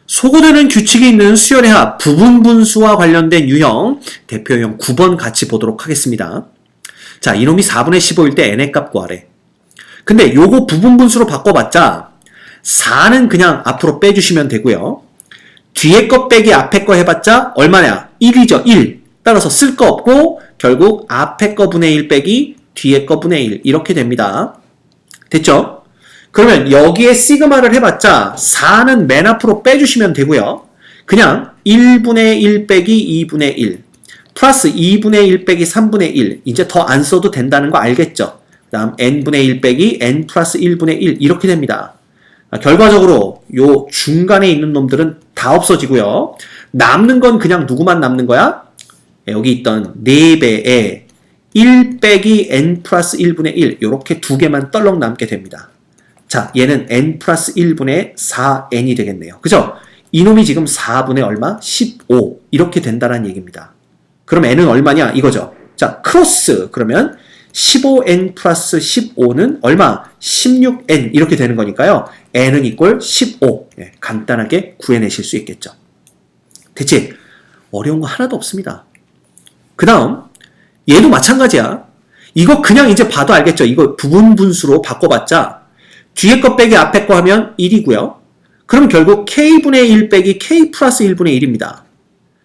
소거되는 규칙이 있는 수열의 합, 부분 분수와 관련된 유형, 대표형 9번 같이 보도록 하겠습니다. 자, 이놈이 4분의 15일 때 n의 값 구하래. 근데 요거 부분 분수로 바꿔봤자 4는 그냥 앞으로 빼주시면 되고요. 뒤에 거 빼기 앞에 거 해봤자 얼마냐? 1이죠. 1. 따라서 쓸 거 없고 결국 앞에 거 분의 1 빼기 뒤에 거 분의 1 이렇게 됩니다. 됐죠? 그러면 여기에 시그마를 해봤자 4는 맨 앞으로 빼주시면 되고요. 그냥 1분의 1 빼기 2분의 1 플러스 2분의 1 빼기 3분의 1 이제 더 안 써도 된다는 거 알겠죠? 그 다음 n분의 1 빼기 n 플러스 1분의 1 이렇게 됩니다. 결과적으로 요 중간에 있는 놈들은 다 없어지고요. 남는 건 그냥 누구만 남는 거야? 여기 있던 4배에 1 빼기 n 플러스 1분의 1 요렇게 두 개만 떨렁 남게 됩니다. 자, 얘는 n 플러스 1분의 4n이 되겠네요. 그죠? 이놈이 지금 4분의 얼마? 15 이렇게 된다는 얘기입니다. 그럼 n은 얼마냐? 이거죠. 자, 크로스 그러면 15n 플러스 15는 얼마? 16n 이렇게 되는 거니까요. n은 이꼴 15 간단하게 구해내실 수 있겠죠. 대체 어려운 거 하나도 없습니다. 그 다음 얘도 마찬가지야. 이거 그냥 이제 봐도 알겠죠. 이거 부분 분수로 바꿔봤자 뒤에 거 빼기 앞에 거 하면 1이고요. 그럼 결국 k분의 1 빼기 k 플러스 1분의 1입니다.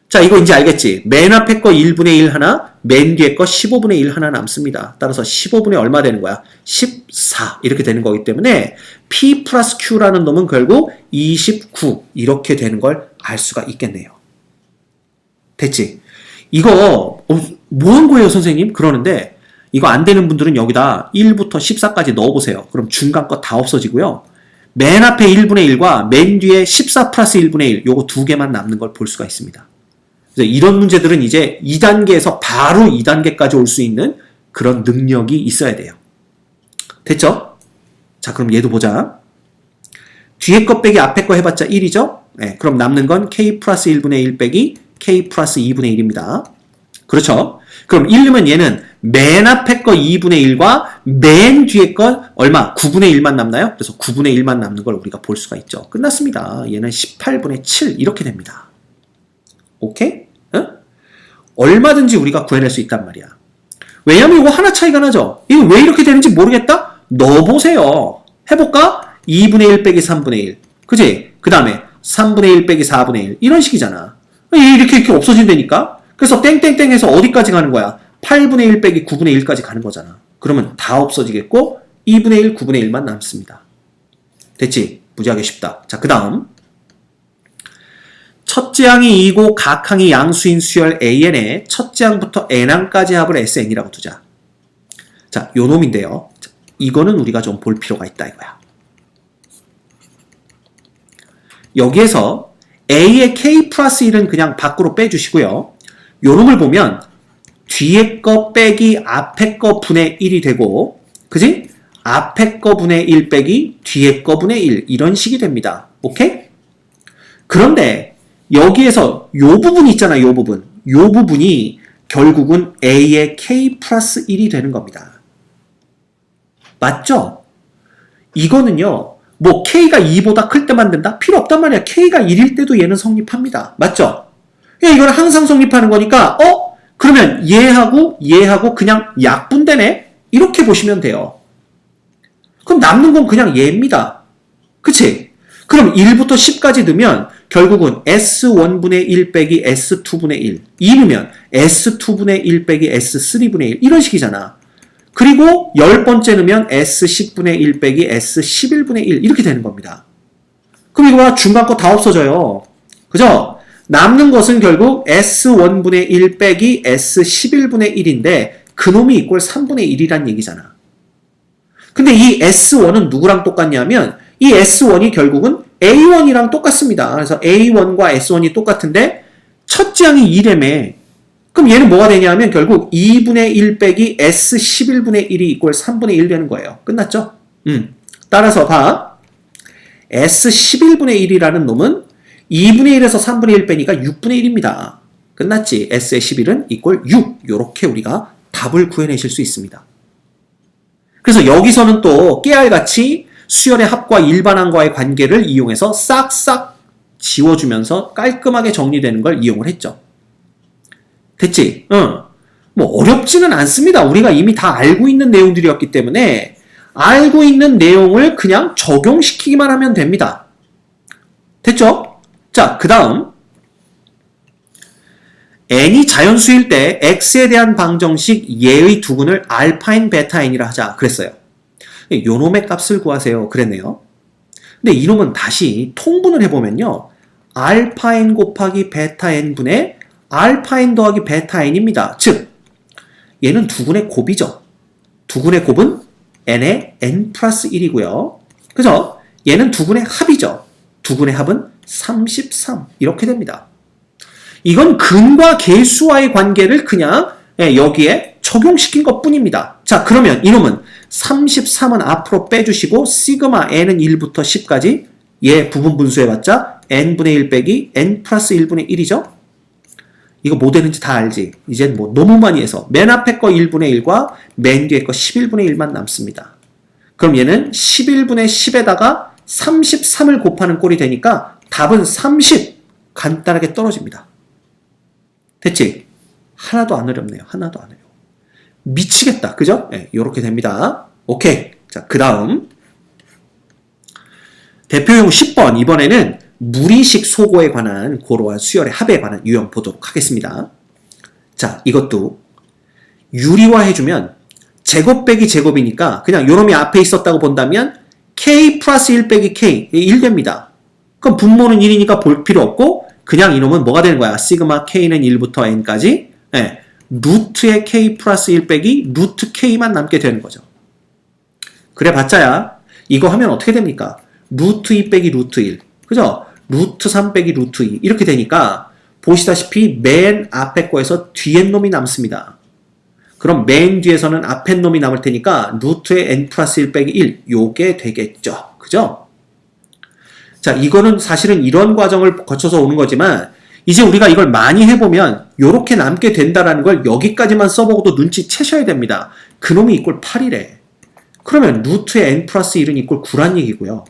자, 이거 이제 알겠지? 맨 앞에 거 1분의 1 하나, 맨 뒤에 거 15분의 1 하나 남습니다. 따라서 15분의 얼마 되는 거야? 14 이렇게 되는 거기 때문에 p 플러스 q라는 놈은 결국 29 이렇게 되는 걸 알 수가 있겠네요. 됐지? 이거 뭐 한 거예요 선생님? 그러는데 이거 안 되는 분들은 여기다 1부터 14까지 넣어보세요. 그럼 중간 거 다 없어지고요. 맨 앞에 1분의 1과 맨 뒤에 14 플러스 1분의 1 요거 두 개만 남는 걸 볼 수가 있습니다. 그래서 이런 문제들은 이제 2단계에서 바로 2단계까지 올 수 있는 그런 능력이 있어야 돼요. 됐죠? 자, 그럼 얘도 보자. 뒤에 거 빼기 앞에 거 해봤자 1이죠? 네, 그럼 남는 건 k 플러스 1분의 1 빼기 k 플러스 2분의 1입니다. 그렇죠? 그럼 1이면 얘는 맨 앞에 거 2분의 1과 맨 뒤에 거 얼마? 9분의 1만 남나요? 그래서 9분의 1만 남는 걸 우리가 볼 수가 있죠. 끝났습니다. 얘는 18분의 7 이렇게 됩니다. 오케이? 어? 얼마든지 우리가 구해낼 수 있단 말이야. 왜냐면 이거 하나 차이가 나죠? 이거 왜 이렇게 되는지 모르겠다? 넣어보세요. 해볼까? 2분의 1 빼기 3분의 1. 그지? 그 다음에 3분의 1 빼기 4분의 1. 이런 식이잖아. 이렇게 없어진다니까? 그래서 땡땡땡 해서 어디까지 가는 거야? 8분의 1 빼기 9분의 1까지 가는 거잖아. 그러면 다 없어지겠고 2분의 1, 9분의 1만 남습니다. 됐지? 무지하게 쉽다. 자, 그 다음 첫째 항이 2고 각 항이 양수인 수열 AN의 첫째 항부터 N항까지 합을 SN이라고 두자. 자, 요 놈인데요. 이거는 우리가 좀 볼 필요가 있다 이거야. 여기에서 A의 K 플러스 1은 그냥 밖으로 빼주시고요. 요 놈을 보면 뒤에 거 빼기 앞에 거 분의 1이 되고, 그지? 앞에 거 분의 1 빼기 뒤에 거 분의 1 이런 식이 됩니다. 오케이? 그런데 여기에서 요 부분 있잖아, 요 부분. 요 부분이 결국은 A의 K 플러스 1이 되는 겁니다. 맞죠? 이거는요, 뭐 K가 2보다 클 때만 된다? 필요 없단 말이야. K가 1일 때도 얘는 성립합니다. 맞죠? 이거는 항상 성립하는 거니까, 그러면 얘하고 그냥 약분되네? 이렇게 보시면 돼요. 그럼 남는 건 그냥 얘입니다. 그치? 그럼 1부터 10까지 넣으면 결국은 S1분의 1 빼기 S2분의 1. 2 넣으면 S2분의 1 빼기 S3분의 1. 이런 식이잖아. 그리고 10번째 넣으면 S10분의 1 빼기 S11분의 1. 이렇게 되는 겁니다. 그럼 이거 봐. 중간 거 다 없어져요. 그죠? 남는 것은 결국 S1분의 1 빼기 S11분의 1인데 그놈이 이꼴 3분의 1이란 얘기잖아. 근데 이 S1은 누구랑 똑같냐면 이 S1이 결국은 A1이랑 똑같습니다. 그래서 A1과 S1이 똑같은데 첫째 항이 2라며. 그럼 얘는 뭐가 되냐면 결국 2분의 1 빼기 S11분의 1이 이꼴 3분의 1 되는 거예요. 끝났죠? 따라서 봐. S11분의 1이라는 놈은 2분의 1에서 3분의 1 빼니까 6분의 1입니다. 끝났지? S의 11은 이꼴 6. 요렇게 우리가 답을 구해내실 수 있습니다. 그래서 여기서는 또 깨알같이 수열의 합과 일반항과의 관계를 이용해서 싹싹 지워주면서 깔끔하게 정리되는 걸 이용을 했죠. 됐지? 뭐 어렵지는 않습니다. 우리가 이미 다 알고 있는 내용들이었기 때문에 알고 있는 내용을 그냥 적용시키기만 하면 됩니다. 됐죠? 자, 그 다음 n이 자연수일 때 x에 대한 방정식 예의 두근을 알파인 베타인이라 하자 그랬어요. 요놈의 값을 구하세요 그랬네요. 근데 이놈은 다시 통분을 해보면요. 알파 n 곱하기 베타 n분의 알파 n 더하기 베타 n입니다. 즉 얘는 두근의 곱이죠. 두근의 곱은 n의 n 플러스 1이고요. 그죠? 얘는 두근의 합이죠. 두근의 합은 33 이렇게 됩니다. 이건 근과 계수와의 관계를 그냥 여기에 적용시킨 것 뿐입니다. 자, 그러면 이놈은 33은 앞으로 빼주시고 시그마 n은 1부터 10까지 얘 부분 분수해봤자 n분의 1 빼기 n 플러스 1분의 1이죠? 이거 뭐 되는지 다 알지? 이젠 뭐 너무 많이 해서 맨 앞에 거 1분의 1과 맨 뒤에 거 11분의 1만 남습니다. 그럼 얘는 11분의 10에다가 33을 곱하는 꼴이 되니까 답은 30 간단하게 떨어집니다. 됐지? 하나도 안 어렵네요. 하나도 안 어려워. 미치겠다. 그죠? 네, 요렇게 됩니다. 오케이. 자, 그 다음 대표용 10번 이번에는 무리식 소고에 관한 고로와 수열의 합에 관한 유형 보도록 하겠습니다. 자, 이것도 유리화해주면 제곱 빼기 제곱이니까 그냥 요놈이 앞에 있었다고 본다면 k 플러스 1 빼기 k 1 됩니다. 그럼 분모는 1이니까 볼 필요 없고 그냥 이놈은 뭐가 되는 거야? 시그마 k는 1부터 n까지 루트의 k 플러스 1 빼기 루트 k만 남게 되는 거죠. 그래 봤자야 이거 하면 어떻게 됩니까? 루트 2 빼기 루트 1 그죠? 루트 3 빼기 루트 2 이렇게 되니까 보시다시피 맨 앞에 거에서 뒤에 놈이 남습니다. 그럼 맨 뒤에서는 앞에 놈이 남을 테니까 루트의 n 플러스 1 빼기 1 요게 되겠죠. 그죠? 자, 이거는 사실은 이런 과정을 거쳐서 오는 거지만 이제 우리가 이걸 많이 해보면 요렇게 남게 된다라는 걸 여기까지만 써보고도 눈치채셔야 됩니다. 그놈이 이꼴 8이래. 그러면 루트의 n 플러스 1은 이꼴 9란 얘기고요.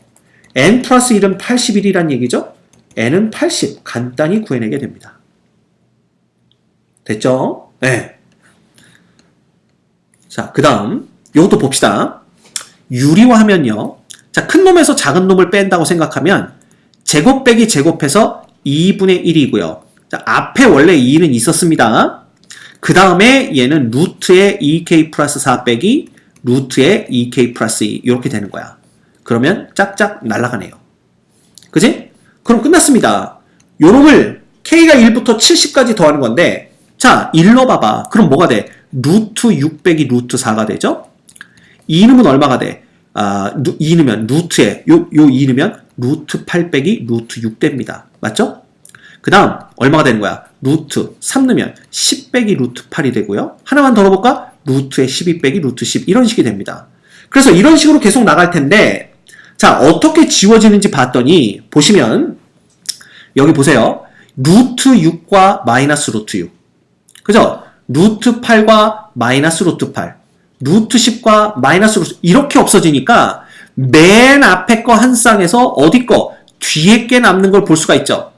n 플러스 1은 81이란 얘기죠? n은 80 간단히 구해내게 됩니다. 됐죠? 네. 자, 그 다음 요것도 봅시다. 유리화하면요. 자, 큰 놈에서 작은 놈을 뺀다고 생각하면 제곱 빼기 제곱해서 2분의 1이고요. 자, 앞에 원래 2는 있었습니다. 그 다음에 얘는 루트의 2k 플러스 4 빼기 루트의 2k 플러스 2 이렇게 되는 거야. 그러면 짝짝 날아가네요. 그지? 그럼 끝났습니다. 요놈을 k가 1부터 70까지 더하는 건데 자, 1로 봐봐. 그럼 뭐가 돼? 루트 6 빼기 루트 4가 되죠? 2 넣으면 얼마가 돼? 2 넣으면 루트에 요 2 넣으면 루트 8 빼기 루트 6 됩니다. 맞죠? 그 다음 얼마가 되는 거야? 루트 3 넣으면 10 빼기 루트 8이 되고요. 하나만 더 넣어볼까? 루트에 12 빼기 루트 10 이런 식이 됩니다. 그래서 이런 식으로 계속 나갈 텐데 자, 어떻게 지워지는지 봤더니 보시면 여기 보세요. 루트 6과 마이너스 루트 6 그죠? 루트 8과 마이너스 루트 8 루트 10과 마이너스 루트 이렇게 없어지니까 맨 앞에 거 한 쌍에서 어디 거? 뒤에 게 남는 걸 볼 수가 있죠.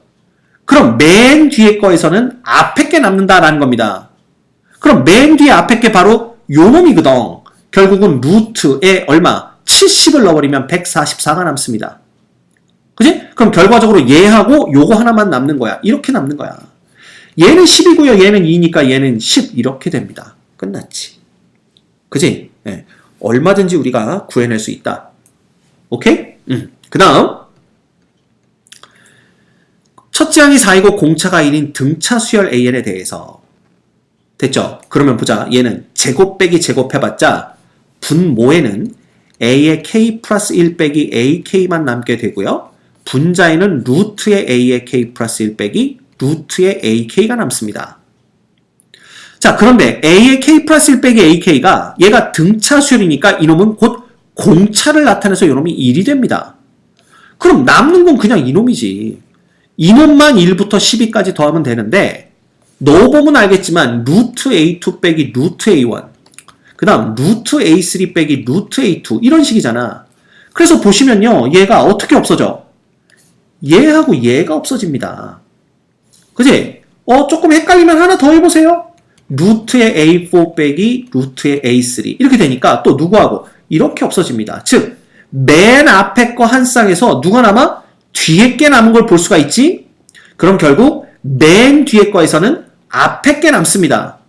그럼 맨 뒤에 거에서는 앞에 게 남는다라는 겁니다. 그럼 맨 뒤에 앞에 게 바로 요 놈이거든. 결국은 루트에 얼마? 70을 넣어버리면 144가 남습니다. 그지? 그럼 결과적으로 얘하고 요거 하나만 남는 거야. 이렇게 남는 거야. 얘는 10이고요. 얘는 2니까 얘는 10 이렇게 됩니다. 끝났지. 그지? 네. 얼마든지 우리가 구해낼 수 있다. 오케이? 그 다음 첫째 항이 4이고 공차가 1인 등차 수열 AN에 대해서 됐죠? 그러면 보자. 얘는 제곱 빼기 제곱 해봤자 분모에는 A의 K 플러스 1 빼기 AK만 남게 되고요. 분자에는 루트의 A의 K 플러스 1 빼기 루트의 AK가 남습니다. 자, 그런데 A의 K 플러스 1 빼기 AK가 얘가 등차 수열이니까 이놈은 곧 공차를 나타내서 이놈이 1이 됩니다. 그럼 남는 건 그냥 이놈이지. 이놈만 1부터 12까지 더하면 되는데 넣어보면 알겠지만 루트 A2 빼기 루트 A1 그 다음 루트 A3 빼기 루트 A2 이런 식이잖아. 그래서 보시면요. 얘가 어떻게 없어져? 얘하고 얘가 없어집니다. 그지? 조금 헷갈리면 하나 더 해보세요. 루트의 A4 빼기 루트의 A3 이렇게 되니까 또 누구하고 이렇게 없어집니다. 즉 맨 앞에 거 한 쌍에서 누가 남아? 뒤에 게 남은 걸 볼 수가 있지? 그럼 결국 맨 뒤에 거에서는 앞에 게 남습니다.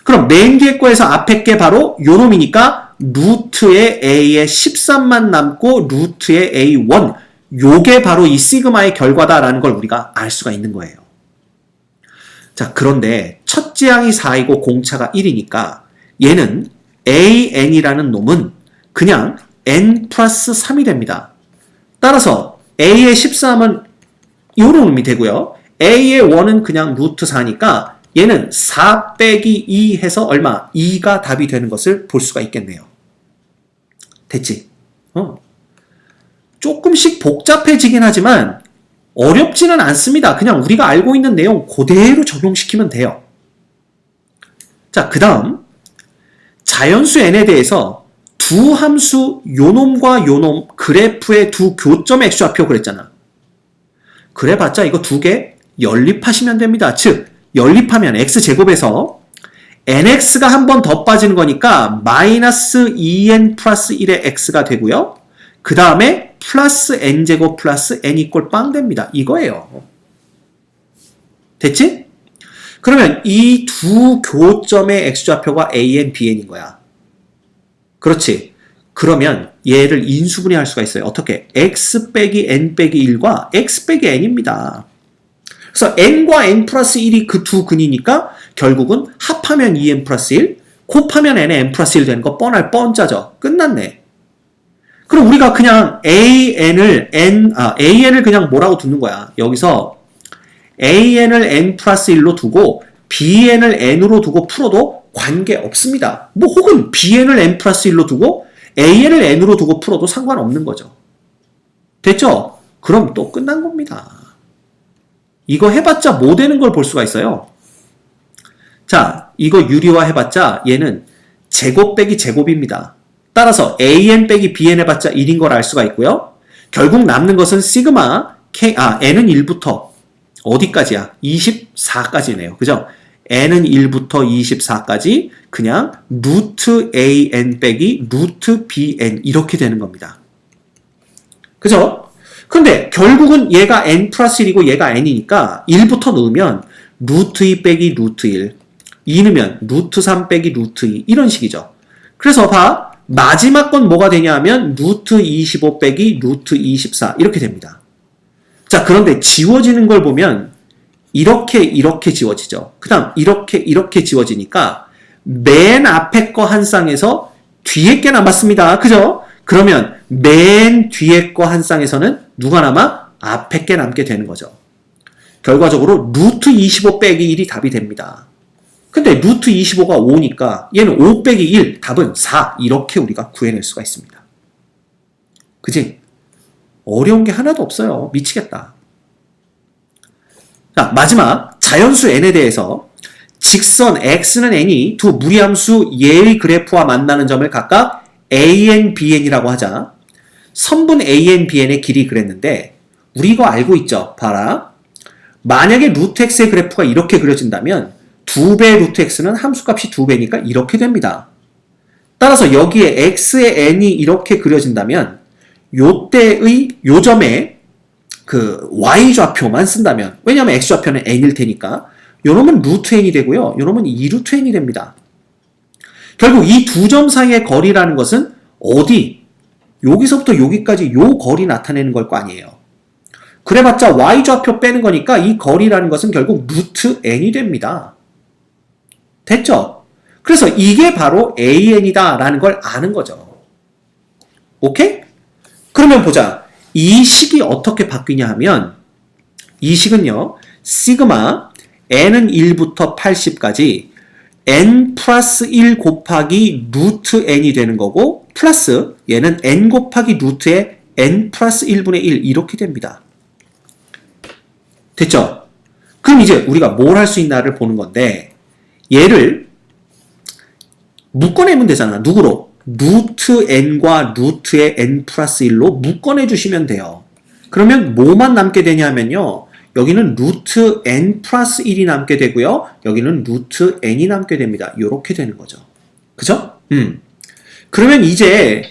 그럼 맨 뒤에 거에서 앞에 게 바로 요 놈이니까 루트의 A의 13만 남고 루트의 A1 요게 바로 이 시그마의 결과다라는 걸 우리가 알 수가 있는 거예요. 자, 그런데 첫째 항이 4이고 공차가 1이니까 얘는 AN이라는 놈은 그냥 N 플러스 3이 됩니다. 따라서 A의 13은 요런 놈이 되고요. A의 1은 그냥 루트 4니까 얘는 4 빼기 2 해서 얼마? 2가 답이 되는 것을 볼 수가 있겠네요. 됐지? 조금씩 복잡해지긴 하지만 어렵지는 않습니다. 그냥 우리가 알고 있는 내용 그대로 적용시키면 돼요. 자, 그 다음 자연수 n에 대해서 두 함수 요놈과 요놈 그래프의 두 교점의 x좌표 그랬잖아. 그래봤자 이거 두 개 연립하시면 됩니다. 즉 연립하면 x제곱에서 nx가 한 번 더 빠지는 거니까 마이너스 2n 플러스 1의 x가 되고요. 그 다음에 플러스 n제곱 플러스 n 이꼴 빵 됩니다. 이거예요. 됐지? 그러면 이 두 교점의 x좌표가 an, bn인 거야. 그렇지? 그러면 얘를 인수분해할 수가 있어요. 어떻게? x 빼기 n 빼기 1과 x 빼기 n입니다. 그래서 n과 n 플러스 1이 그 두 근이니까 결국은 합하면 2n 플러스 1, 곱하면 n의 n 플러스 1 되는 거 뻔할 뻔짜죠. 끝났네. 그럼 우리가 그냥 an을 그냥 뭐라고 두는 거야. 여기서 an을 n 플러스 1로 두고 bn을 n으로 두고 풀어도 관계없습니다. 뭐 혹은 bn을 n 플러스 1로 두고 an을 n으로 두고 풀어도 상관없는 거죠. 됐죠? 그럼 또 끝난 겁니다. 이거 해봤자 뭐 되는 걸 볼 수가 있어요. 자, 이거 유리화 해봤자 얘는 제곱 빼기 제곱입니다. 따라서 an 빼기 bn 해봤자 1인 걸 알 수가 있고요. 결국 남는 것은 시그마 n은 1부터 어디까지야? 24까지네요. 그죠? n은 1부터 24까지 그냥 루트 an 빼기 루트 bn 이렇게 되는 겁니다. 그죠? 근데 결국은 얘가 n 플러스 1이고 얘가 n이니까 1부터 넣으면 루트 2 빼기 루트 1 2 넣으면 루트 3 빼기 루트 2 이런 식이죠. 그래서 봐. 마지막 건 뭐가 되냐 하면 루트 25 빼기 루트 24 이렇게 됩니다. 자, 그런데 지워지는 걸 보면 이렇게 지워지죠. 그 다음 이렇게 지워지니까 맨 앞에 거 한 쌍에서 뒤에 게 남았습니다. 그죠? 그러면 맨 뒤에 거 한 쌍에서는 누가 남아? 앞에 게 남게 되는 거죠. 결과적으로 루트 25 빼기 1이 답이 됩니다. 근데 루트 25가 5니까 얘는 5 빼기 1, 답은 4 이렇게 우리가 구해낼 수가 있습니다. 그지? 어려운 게 하나도 없어요. 미치겠다. 자, 마지막 자연수 n에 대해서 직선 x는 n이 두 무리함수 예의 그래프와 만나는 점을 각각 an, bn이라고 하자. 선분 an, bn의 길이 그랬는데 우리 이거 알고 있죠? 봐라. 만약에 루트 x의 그래프가 이렇게 그려진다면 2배 루트 x는 함수값이 2배니까 이렇게 됩니다. 따라서 여기에 x의 n이 이렇게 그려진다면 요때의 요점에 그 y좌표만 쓴다면 왜냐하면 x좌표는 n일 테니까 요놈은 루트 n이 되고요. 요놈은 2루트 n이 됩니다. 결국 이 두 점 사이의 거리라는 것은 어디? 여기서부터 여기까지 요 거리 나타내는 걸 거 아니에요. 그래봤자 y좌표 빼는 거니까 이 거리라는 것은 결국 루트 n이 됩니다. 됐죠? 그래서 이게 바로 an이다 라는 걸 아는 거죠. 오케이? 그러면 보자. 이 식이 어떻게 바뀌냐 하면 이 식은요. 시그마 n은 1부터 80까지 n 플러스 1 곱하기 루트 n이 되는 거고 플러스 얘는 n 곱하기 루트의 n 플러스 1분의 1 이렇게 됩니다. 됐죠? 그럼 이제 우리가 뭘 할 수 있나를 보는 건데 얘를 묶어내면 되잖아. 누구로? 루트 n과 루트의 n 플러스 1로 묶어내 주시면 돼요. 그러면 뭐만 남게 되냐면요. 여기는 루트 n 플러스 1이 남게 되고요. 여기는 루트 n이 남게 됩니다. 이렇게 되는 거죠. 그죠? 그러면 이제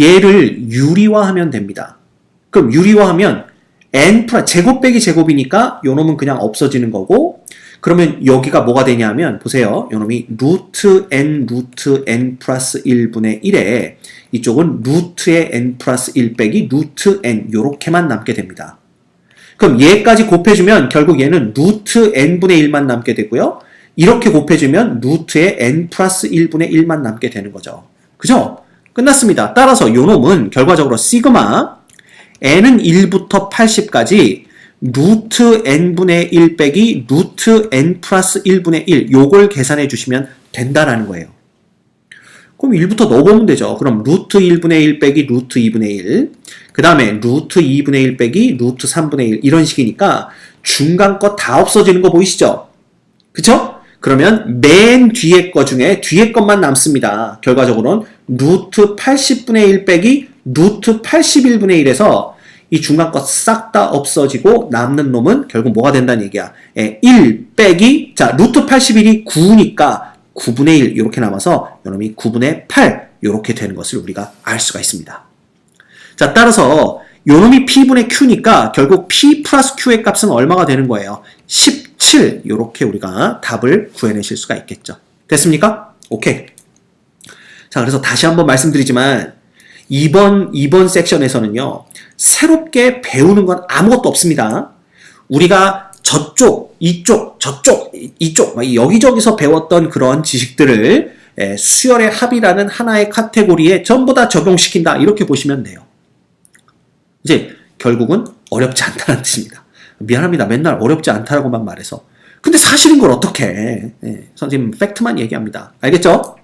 얘를 유리화하면 됩니다. 그럼 유리화하면 n 플러스 제곱 빼기 제곱이니까 요 놈은 그냥 없어지는 거고, 그러면 여기가 뭐가 되냐면 보세요. 요 놈이 루트 n 플러스 1분의 1에 이쪽은 루트의 n 플러스 1 빼기 루트 n 요렇게만 남게 됩니다. 그럼 얘까지 곱해주면 결국 얘는 루트 n분의 1만 남게 되고요. 이렇게 곱해주면 루트의 n 플러스 1분의 1만 남게 되는 거죠. 그죠? 끝났습니다. 따라서 요 놈은 결과적으로 시그마 n은 1부터 80까지 루트 n분의 1 빼기 루트 n 플러스 1분의 1 요걸 계산해 주시면 된다라는 거예요. 그럼 1부터 넣어보면 되죠. 그럼 루트 1분의 1 빼기 루트 2분의 1, 그 다음에 루트 2분의 1 빼기 루트 3분의 1 이런 식이니까 중간 거 다 없어지는 거 보이시죠? 그쵸? 그러면 맨 뒤에 거 중에 뒤에 것만 남습니다. 결과적으로는 루트 80분의 1 빼기 루트 81분의 1에서 이 중간 것 싹 다 없어지고 남는 놈은 결국 뭐가 된다는 얘기야. 1 빼기, 자, 루트 81이 9니까 9분의 1 이렇게 남아서 이놈이 9분의 8 이렇게 되는 것을 우리가 알 수가 있습니다. 자, 따라서 요놈이 P분의 Q니까 결국 P 플러스 Q의 값은 얼마가 되는 거예요? 17 이렇게 우리가 답을 구해내실 수가 있겠죠. 됐습니까? 오케이. 자, 그래서 다시 한번 말씀드리지만 이번 섹션에서는요. 새롭게 배우는 건 아무것도 없습니다. 우리가 저쪽, 이쪽, 저쪽, 이쪽 여기저기서 배웠던 그런 지식들을 수열의 합이라는 하나의 카테고리에 전부 다 적용시킨다 이렇게 보시면 돼요. 이제 결국은 어렵지 않다는 뜻입니다. 미안합니다. 맨날 어렵지 않다라고만 말해서. 근데 사실인 걸 어떻게 해. 선생님 팩트만 얘기합니다. 알겠죠?